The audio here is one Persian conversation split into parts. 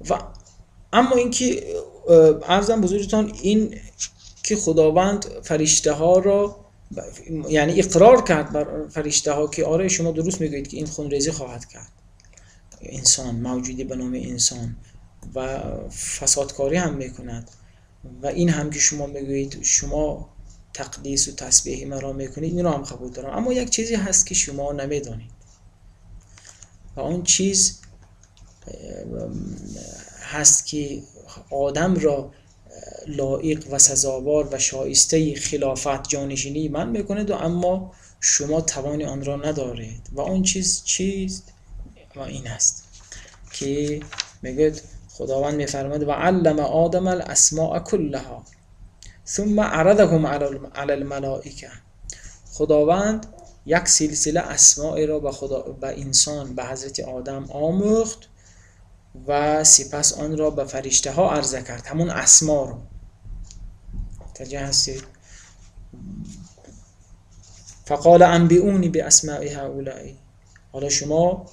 و اما اینکه عرضم بزرگتان این که خداوند فرشته ها را یعنی اقرار کرد بر فرشته ها که آره شما درست میگویید که این خونریزی خواهد کرد، انسان موجودی به نام انسان و فسادکاری هم میکند و این هم که شما میگویید شما تقدیس و تسبیح مرا میکنید، این رو هم قبول دارم. اما یک چیزی هست که شما نمیدانید و اون چیز هست که آدم را لایق و سزاوار و شایسته خلافت جانشینی من میکنید و اما شما توان آن را ندارید و اون چیز چیست؟ و این است که میگه خداوند میفرماید و علم آدم الاسماء کلها ثم عرضهم علی الملائکه. خداوند یک سلسله اسماء را به انسان به حضرت آدم آموخت و سپس آن را به فرشته ها عرضه کرد، همون اسما رو. توجه هستید؟ فقال انبئونی باسماء هؤلاء، حالا شما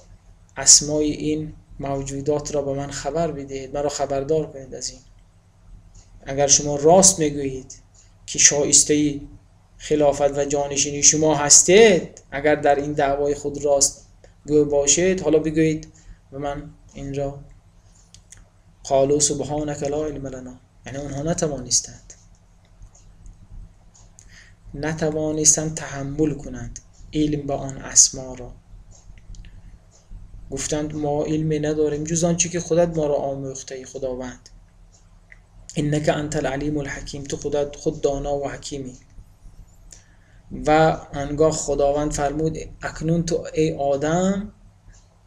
اسمای این موجودات را به من خبر بدهید، مرا خبردار کنید از این. اگر شما راست میگویید که شایسته خلافت و جانشینی شما هستید، اگر در این دعوای خود راست گو باشید، حالا بگویید و من این را. قالوا سبحانك لا علم لنا، یعنی اونها نتوانستند تحمل کنند علم به آن اسما را. گفتند ما علمی نداریم جز آنچه که خودت ما را آموخته خداوند. انک انت العلیم الحکیم، تو خود دانا و حکیمی. و آنگاه خداوند فرمود اکنون تو ای آدم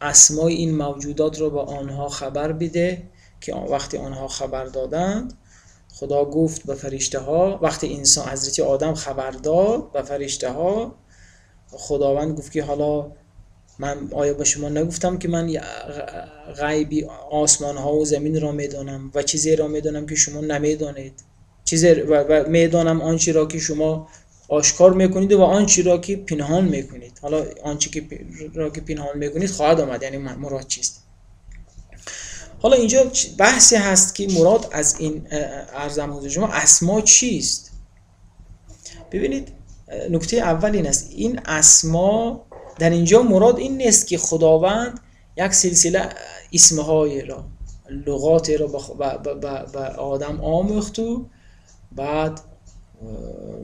اسمای این موجودات را به آنها خبر بده. که وقتی آنها خبر دادند، خدا گفت به فرشته ها، وقتی انسان حضرت آدم خبر داد به فرشته ها، خداوند گفت که حالا من آیا به شما نگفتم که من غیبی آسمان ها و زمین را میدانم و چیزی را میدانم که شما نمیدانید، و میدانم آنچه را که شما آشکار میکنید و آنچه را که پنهان میکنید. حالا آنچه را که پنهان میکنید خواهد آمد، یعنی مراد چیست؟ حالا اینجا بحثی هست که مراد از این عرضم حضور شما اسما چیست. ببینید نکته اول این است، این اسما در اینجا مراد این نیست که خداوند یک سلسله اسمهای را لغات را به آدم آموخت و بعد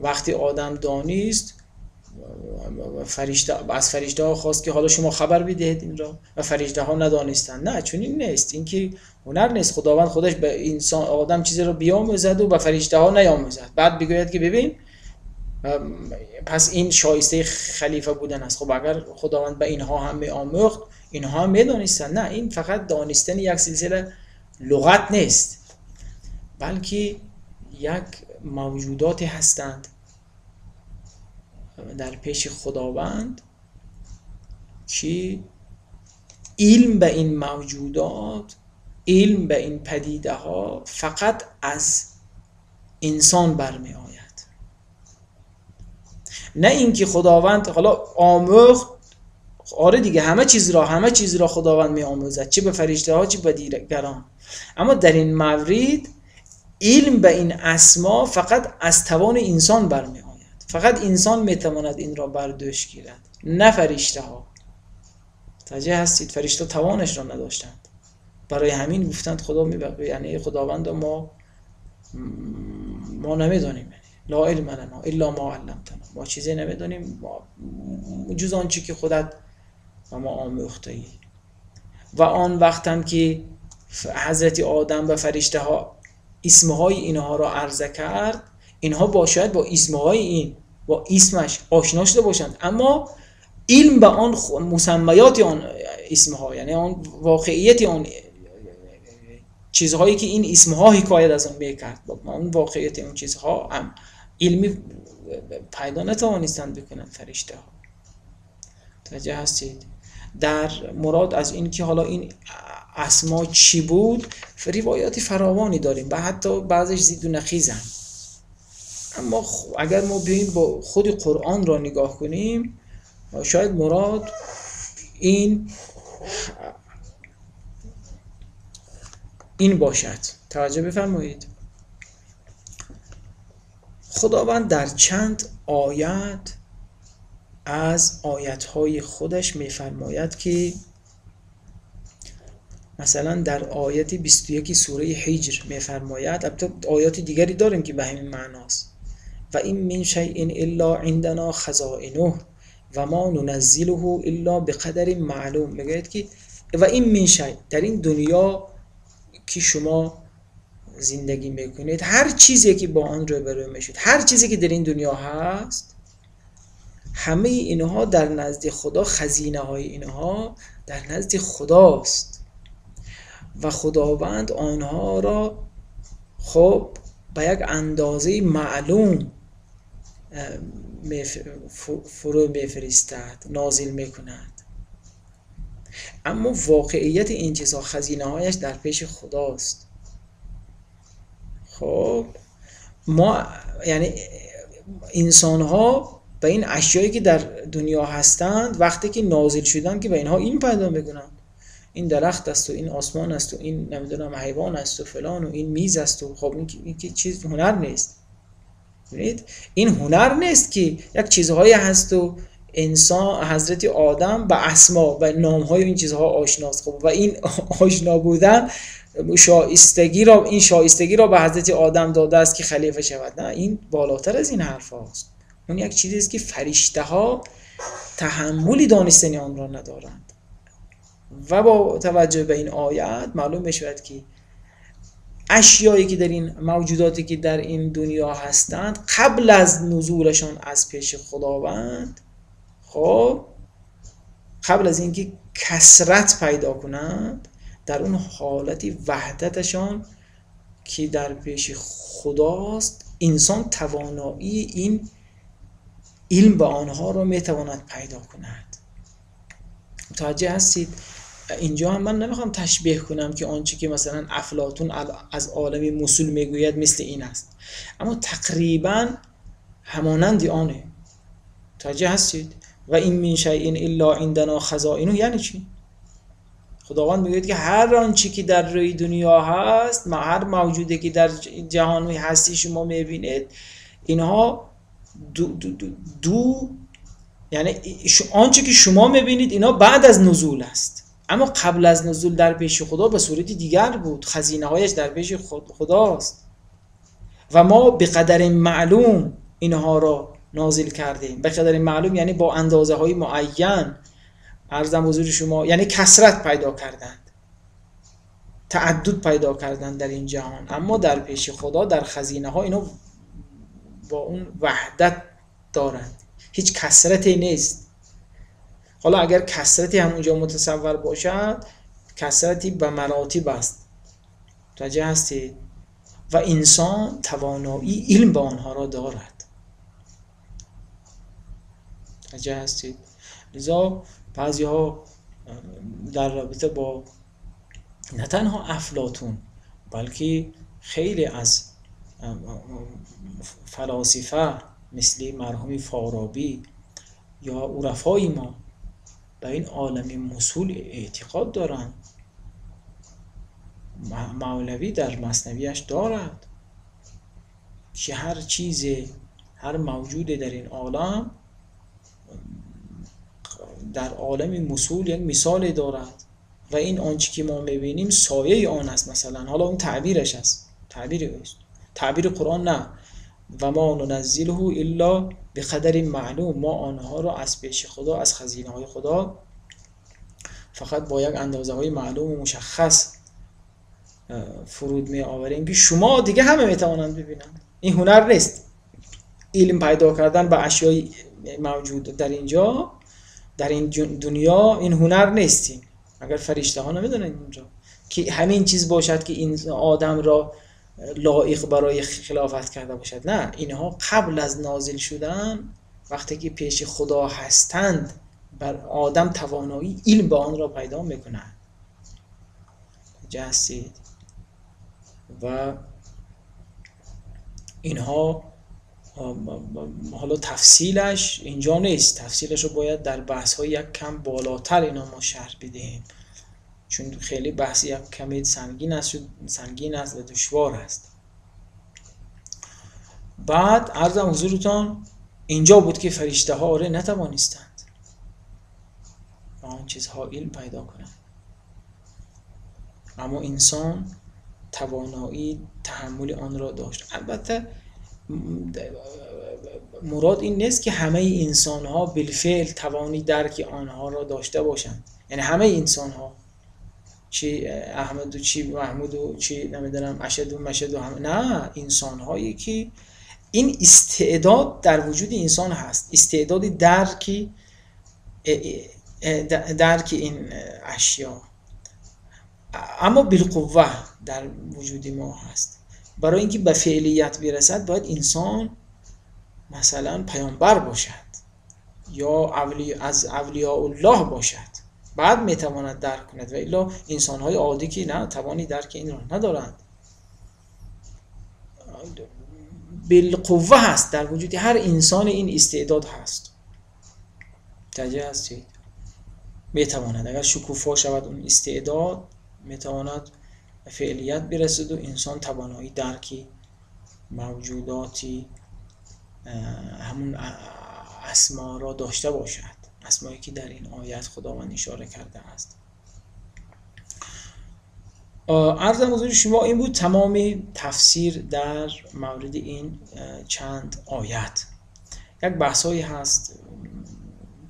وقتی آدم دانست از فرشته ها خواست که حالا شما خبر بدهید این را و فرشته ها ندانستند. نه، چون این نیست، این که هنر نیست. خداوند خودش به انسان آدم چیزی را بیاموزد و به فرشته ها نیاموزد، بعد بگوید که ببین پس این شایسته خلیفه بودن است. خب اگر خداوند به اینها هم میآموخت اینها هم میدانستند. نه، این فقط دانستن یک سلسله لغت نیست، بلکه یک موجوداتی هستند در پیش خداوند که علم به این موجودات، علم به این پدیده ها فقط از انسان برمی آید. نه اینکه خداوند حالا آموخت، آره دیگه همه چیز را خداوند می آموزد، چه به فرشته ها چه به دیگران، اما در این مورد علم به این اسما فقط از توان انسان برمی آید. فقط انسان میتواند این را برداشت گیرد، نه فرشته ها. توجه هستید؟ فرشته توانش را نداشتند، برای همین گفتند خدا میبخشه، یعنی خداوند ما نمیدانیم، لا علم لنا الا ما علمتنا، ما چیزی نمیدانیم جز آنچه که خودت و ما آموخته ای. و آن وقت هم که حضرت آدم و فرشته ها اسمهای اینها را عرضه کرد، اینها شاید با اسمهای این با اسمش آشنا شده باشند، اما علم به آن مسمیات آن اسمها، یعنی آن واقعیت آن چیزهایی که این اسمها حکایت از آن میکرد، اون واقعیت اون چیزها هم علمی پیدا نتوانستند بکنند فرشته ها. توجه هستید؟ در مراد از این که حالا این اسما چی بود روایات فراوانی داریم و حتی بعضش زید و نخیزن، اما اگر ما بیاییم با خود قرآن را نگاه کنیم شاید مراد این باشد. توجه بفرمایید. خداوند در چند آیت از آیت‌های خودش می‌فرماید که مثلا در آیت 21 سوره حجر می‌فرماید، البته آیات دیگری داریم که به همین معناست، و این من شیء الا عندنا خزائنه و ما ننزله الا بقدر معلوم. میگه که و این من شیء، در این دنیا که شما زندگی میکنید، هر چیزی که با آن روبرو میشید، هر چیزی که در این دنیا هست، همه اینها در نزد خدا، خزینه های اینها در نزد خداست و خداوند آنها را خب به یک اندازه معلوم فرو میفرستد، نازل میکند. اما واقعیت این چیزها، خزینه هایش در پیش خداست. خب ما یعنی انسان ها به این اشیایی که در دنیا هستند وقتی که نازل شدن که به اینها این پیدا میکنند، این درخت است و این آسمان است و این نمیدونم حیوان است و فلان و این میز است و خب این که چیز هنر نیست. ببینید این هنر نیست که یک چیزهایی هست و انسان حضرت آدم به اسما و نامهای این چیزها آشناست. خب و این آشنا بودن شایستگی را به حضرت آدم داده است که خلیفه شود. نه، این بالاتر از این حرف هاست. اون یک چیزی است که فرشته ها تحملی دانستن آن را ندارند. و با توجه به این آیت معلوم میشود که اشیایی که در این موجوداتی که در این دنیا هستند قبل از نزولشان از پیش خداوند، خب قبل از اینکه کثرت پیدا کنند، در اون حالت وحدتشان که در پیش خداست، انسان توانایی این علم به آنها را میتواند پیدا کند. متوجه هستید؟ اینجا هم من نمیخوام تشبیه کنم که آنچه که مثلا افلاطون از عالم موصول میگوید مثل این است، اما تقریبا همانند آنه. متوجه هستید؟ و این من شیء الا عندنا خزائنه یعنی چی؟ خداوند میگوید که هر آنچه که در روی دنیا هست، هر موجودی که در جهان هستی شما میبینید، اینها یعنی آنچه که شما میبینید اینا بعد از نزول است، اما قبل از نزول در پیش خدا به صورت دیگر بود. خزینه هایش در پیش خداست و ما به قدر معلوم اینها را نازل کردیم. به قدر معلوم یعنی با اندازه های معین. عرضم حضور شما یعنی کثرت پیدا کردند، تعدد پیدا کردند در این جهان، اما در پیش خدا در خزینه ها اینا با اون وحدت دارند، هیچ کثرتی نیست. حالا اگر کثرتی همونجا متصور باشد، کثرتی به مراتب است. متوجه هستید؟ و انسان توانایی علم به آنها را دارد. متوجه هستید؟ لذا بعضی ها در رابطه با نه تنها افلاطون بلکه خیلی از فلاسفه مثل مرحوم فارابی یا عرفای ما به این عالم موصول اعتقاد دارند. مولوی در مثنویش دارد که هر چیز، هر موجود در این عالم در عالم موصول یک مثال دارد و این آنچه که ما میبینیم سایه آن است. مثلا حالا اون تعبیرش است، تعبیر قرآن نه، و ما ننزله الا بقدر معلوم، ما آنها را از پیش خدا، از خزینه های خدا فقط با یک اندازه های معلوم و مشخص فرود می آوریم که شما دیگه همه میتوانند ببینند. این هنر نیست، علم پیدا کردن به اشیای موجود در اینجا در این دنیا، این هنر نیست. اگر فرشته ها نمیدونن اینجا که همین چیز باشد که این آدم را لایق برای خلافت کرده باشد، نه، اینها قبل از نازل شدن وقتی که پیش خدا هستند بر آدم توانایی علم به آن را پیدا میکنند. جستید و اینها حالا تفصیلش اینجا نیست، تفصیلش رو باید در بحث های یک کم بالاتر اینا ما شرح بدیم، چون خیلی بحثی کمی سنگین است و دشوار است. بعد عرضم حضورتان اینجا بود که فرشته ها نتوانستند آن چیزها علم پیدا کنند، اما انسان توانایی تحمل آن را داشت. البته مراد این نیست که همه انسان ها بالفعل توانی درک آنها را داشته باشند، یعنی همه انسان ها، چی احمد و چی محمود و چی نمیدونم اشد و مشد و همه، نه، انسان هایی که این استعداد در وجود انسان هست، استعداد درک این اشیا، اما بالقوه در وجود ما هست. برای اینکه به فعلیت برسد باید انسان مثلا پیامبر باشد یا از اولیاء الله باشد، بعد میتواند درک کند، و الا انسان‌های عادی که نه توانی درک این را ندارند. بالقوه هست در وجود هر انسان، این استعداد هست. متوجه هستید؟ میتواند اگر شکوفا شود اون استعداد، میتواند به فعلیت برسد و انسان توانایی درکی موجوداتی همون اسما را داشته باشد، اسمایی که در این آیت خداوند اشاره کرده است. عرضم حضور شما این بود تمام تفسیر در مورد این چند آیت. یک بحثایی هست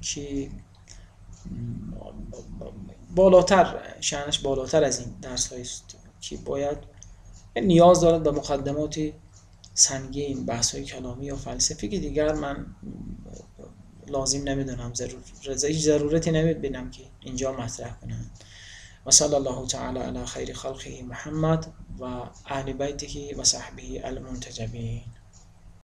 که شأنش بالاتر از این درس هایی است که باید نیاز دارد به مقدمات سنگین، بحث های کلامی یا فلسفی که دیگر من لازم نمیدونم، ضرورتی نمیبینم که اینجا مطرح کنم. و صلی الله تعالی علی خیر خلقه محمد و اهل بیته و صحبه المنتجبین.